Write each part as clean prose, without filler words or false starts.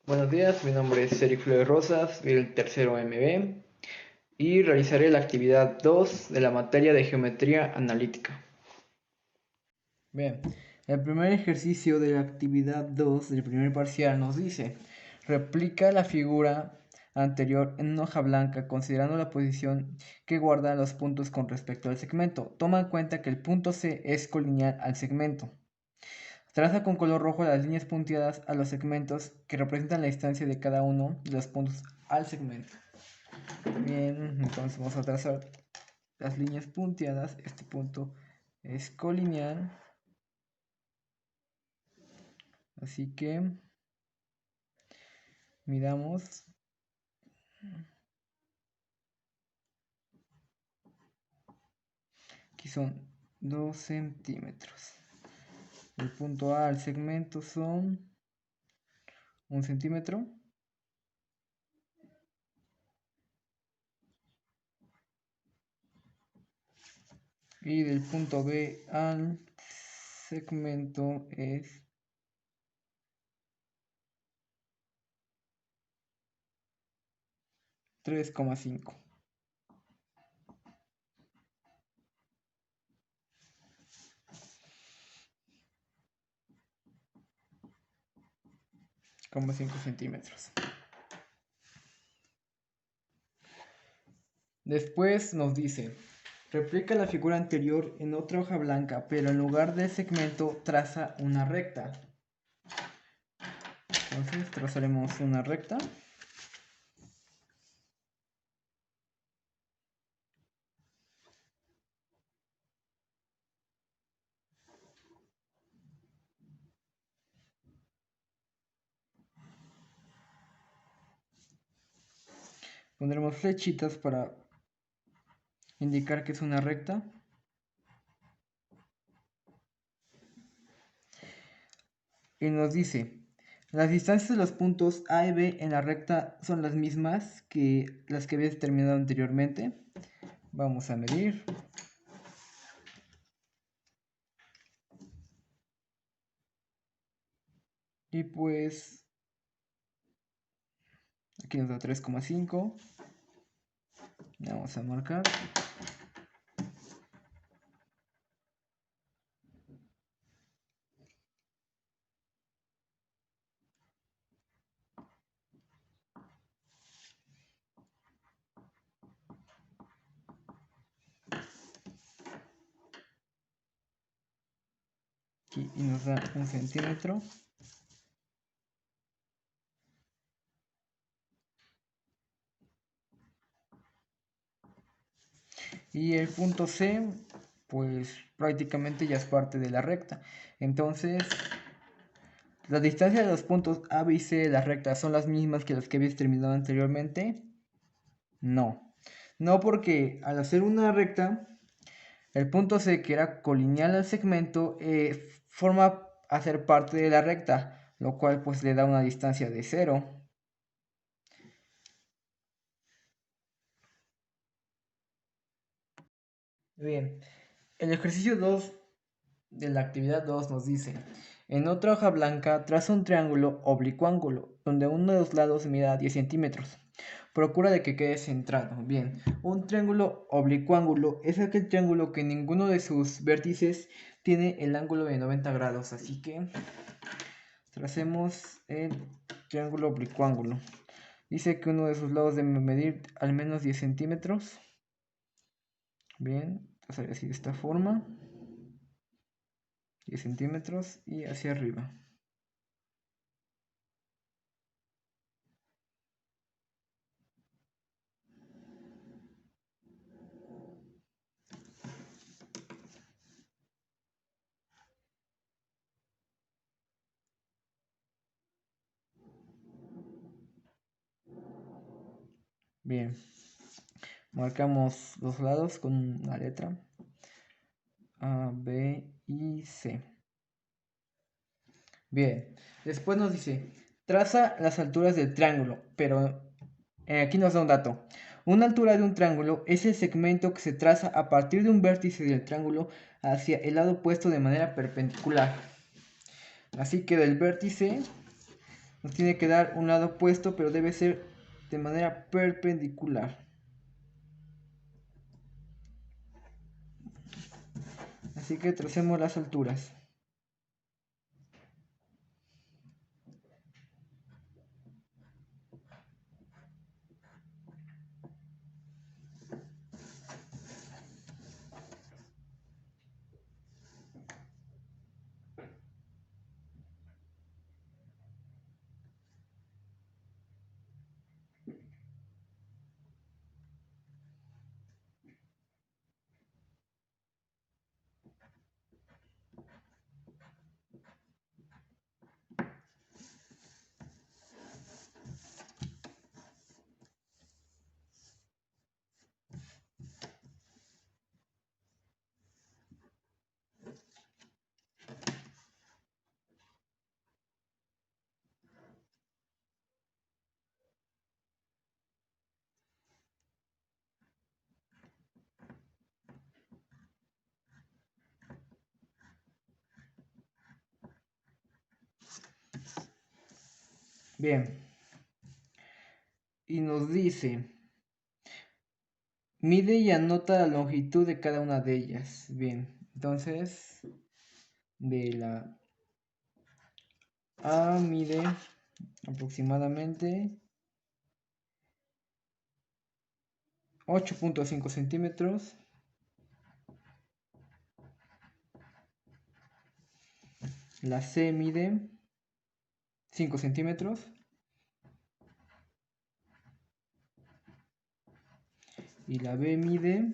Buenos días, mi nombre es Eric Flores Rosas, del tercero MB y realizaré la actividad 2 de la materia de geometría analítica. Bien, el primer ejercicio de la actividad 2 del primer parcial nos dice: replica la figura anterior en una hoja blanca considerando la posición que guardan los puntos con respecto al segmento. Toma en cuenta que el punto C es colineal al segmento. Traza con color rojo las líneas punteadas a los segmentos que representan la distancia de cada uno de los puntos al segmento. Bien, entonces vamos a trazar las líneas punteadas. Este punto es colineal, así que midamos. Aquí son 2 centímetros. El punto A al segmento son 1 centímetro. Y del punto B al segmento es 3,5. Como 5 centímetros. Después nos dice: replica la figura anterior en otra hoja blanca, pero en lugar del segmento traza una recta. Entonces trazaremos una recta. Pondremos flechitas para indicar que es una recta. Y nos dice: las distancias de los puntos A y B en la recta son las mismas que las que había determinado anteriormente. Vamos a medir. Y pues aquí nos da 3,5. Vamos a marcar. Aquí y nos da 1 centímetro. Y el punto C, pues prácticamente ya es parte de la recta. Entonces, ¿la distancia de los puntos A, B y C de la recta son las mismas que las que habías terminado anteriormente? No. No, porque al hacer una recta, el punto C, que era colineal al segmento, forma a ser parte de la recta, lo cual pues le da una distancia de 0. Bien, el ejercicio 2 de la actividad 2 nos dice: en otra hoja blanca traza un triángulo oblicuo-ángulo, donde uno de los lados mida 10 centímetros. Procura de que quede centrado. Bien, un triángulo oblicuo-ángulo es aquel triángulo que ninguno de sus vértices tiene el ángulo de 90 grados. Así que tracemos el triángulo oblicuo-ángulo. Dice que uno de sus lados debe medir al menos 10 centímetros. Bien, trazaré así de esta forma. 10 centímetros y hacia arriba. Bien, marcamos los lados con una letra A, B y C. Bien, después nos dice: traza las alturas del triángulo, pero aquí nos da un dato. Una altura de un triángulo es el segmento que se traza a partir de un vértice del triángulo hacia el lado opuesto de manera perpendicular. Así que del vértice nos tiene que dar un lado opuesto, pero debe ser de manera perpendicular. Así que tracemos las alturas. Bien. Y nos dice, mide y anota la longitud de cada una de ellas. Bien, entonces, de la A mide aproximadamente 8.5 centímetros. La C mide 5 centímetros. Y la B mide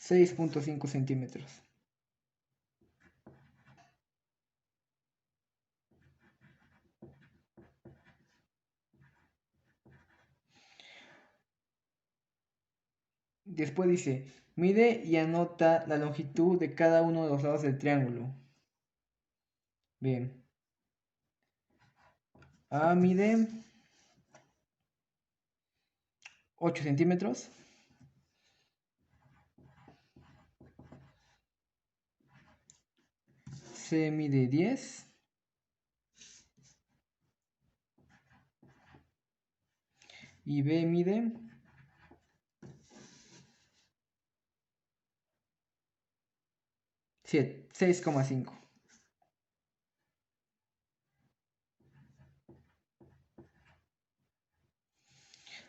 6.5 centímetros. Después dice, mide y anota la longitud de cada uno de los lados del triángulo. Bien. A mide 8 centímetros. C mide 10. Y B mide 6,5.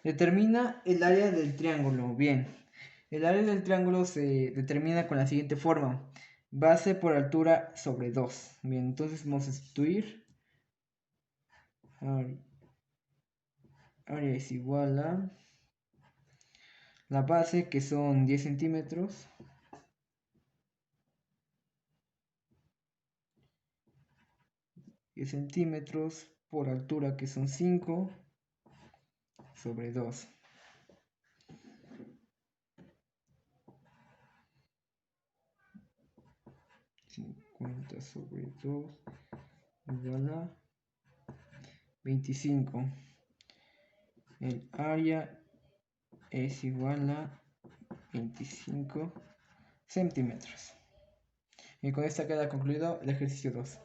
Determina el área del triángulo. Bien, el área del triángulo se determina con la siguiente forma. Base por altura sobre 2. Bien, entonces vamos a sustituir. Área es igual a la base, que son 10 centímetros. Centímetros por altura, que son 5 sobre 2. 50 sobre 2 igual a 25. El área es igual a 25 centímetros. Y con esta queda concluido el ejercicio 2.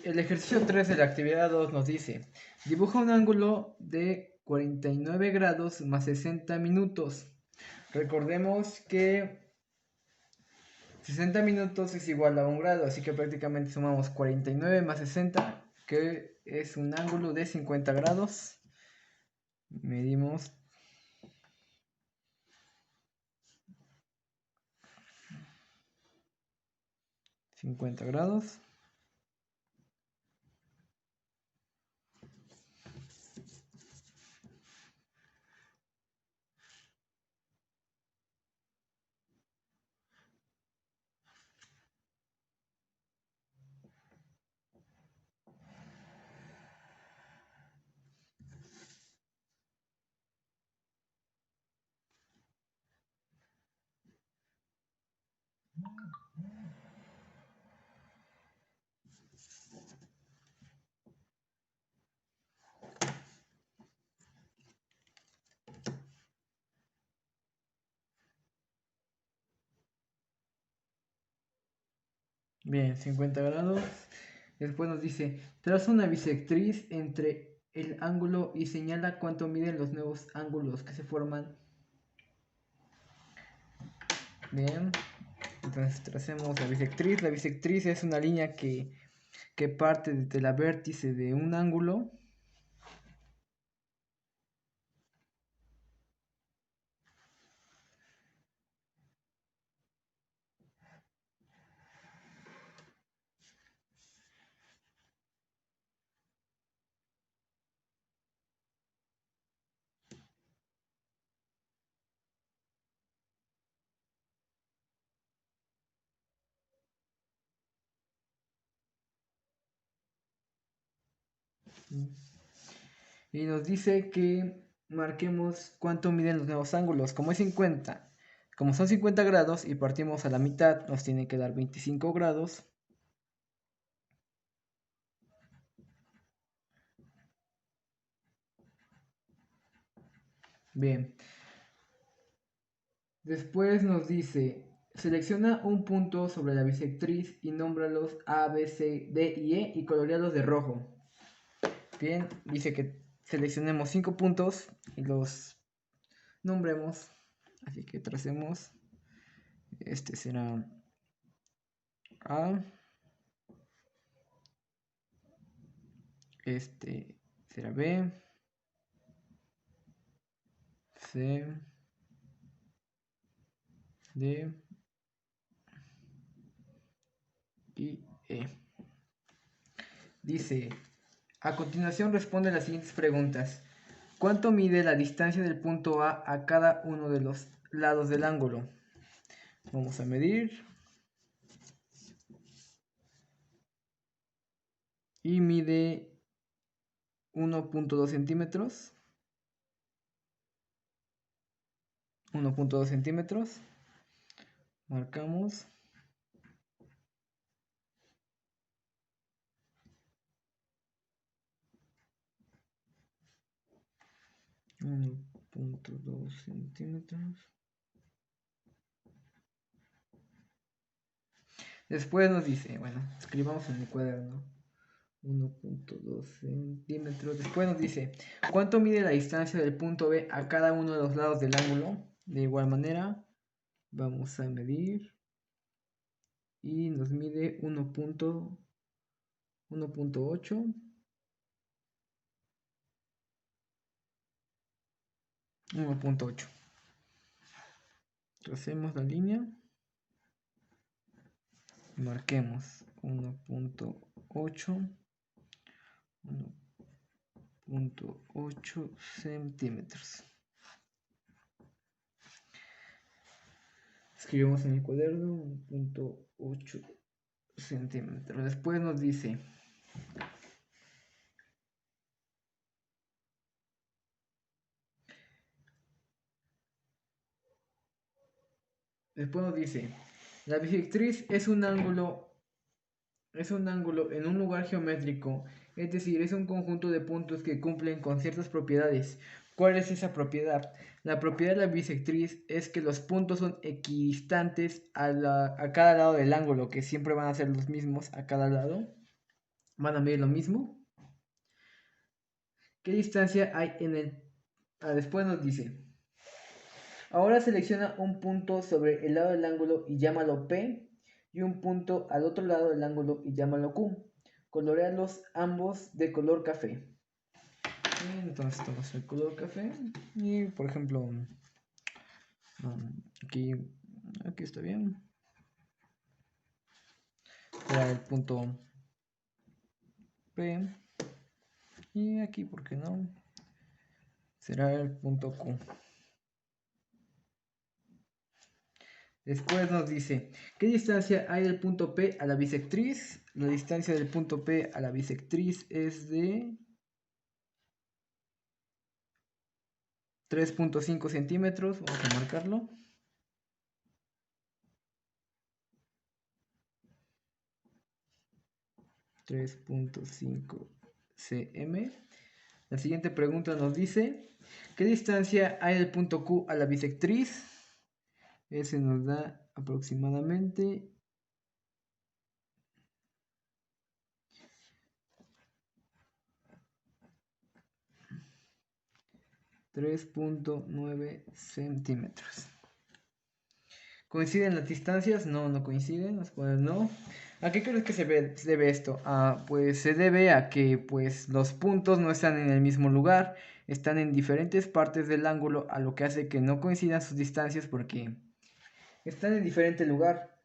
El ejercicio 3 de la actividad 2 nos dice, dibuja un ángulo de 49 grados más 60 minutos. Recordemos que 60 minutos es igual a 1 grado, así que prácticamente sumamos 49 más 60, que es un ángulo de 50 grados. Medimos 50 grados. Bien, 50 grados. Después nos dice, traza una bisectriz entre el ángulo y señala cuánto miden los nuevos ángulos que se forman. Bien, entonces tracemos la bisectriz. La bisectriz es una línea que parte desde la vértice de un ángulo. Y nos dice que marquemos cuánto miden los nuevos ángulos. Como es 50, como son 50 grados y partimos a la mitad, nos tiene que dar 25 grados. Bien. Después nos dice, selecciona un punto sobre la bisectriz y nómbralos A, B, C, D y E y colorealos de rojo. Bien, dice que seleccionemos 5 puntos y los nombremos. Así que tracemos. Este será A. Este será B. C. D. Y E. Dice, a continuación responde las siguientes preguntas. ¿Cuánto mide la distancia del punto a cada uno de los lados del ángulo? Vamos a medir. Y mide 1.2 centímetros. 1.2 centímetros. Marcamos. Uno punto dos centímetros. Después nos dice, bueno, escribamos en el cuaderno. 1.2 centímetros. Después nos dice, ¿cuánto mide la distancia del punto B a cada uno de los lados del ángulo? De igual manera, vamos a medir. Y nos mide 1.8. 1.8. Tracemos la línea. Marquemos 1.8 centímetros. Escribimos en el cuaderno 1.8 centímetros. Después nos dice, la bisectriz es un ángulo en un lugar geométrico, es decir, es un conjunto de puntos que cumplen con ciertas propiedades. ¿Cuál es esa propiedad? La propiedad de la bisectriz es que los puntos son equidistantes a cada lado del ángulo, que siempre van a ser los mismos a cada lado. Van a medir lo mismo. ¿Qué distancia hay en el...? Después nos dice, ahora selecciona un punto sobre el lado del ángulo y llámalo P, y un punto al otro lado del ángulo y llámalo Q. Colorealos ambos de color café. Entonces tomamos el color café y, por ejemplo, aquí está bien. Será el punto P. Y aquí, ¿por qué no? Será el punto Q. Después nos dice, ¿qué distancia hay del punto P a la bisectriz? La distancia del punto P a la bisectriz es de 3.5 centímetros. Vamos a marcarlo. 3.5 cm. La siguiente pregunta nos dice, ¿qué distancia hay del punto Q a la bisectriz? Ese nos da aproximadamente 3.9 centímetros. ¿Coinciden las distancias? No, no coinciden. Vamos a poner no. ¿A qué crees que se debe esto? Pues se debe a que pues, los puntos no están en el mismo lugar, están en diferentes partes del ángulo, a lo que hace que no coincidan sus distancias porque están en diferente lugar.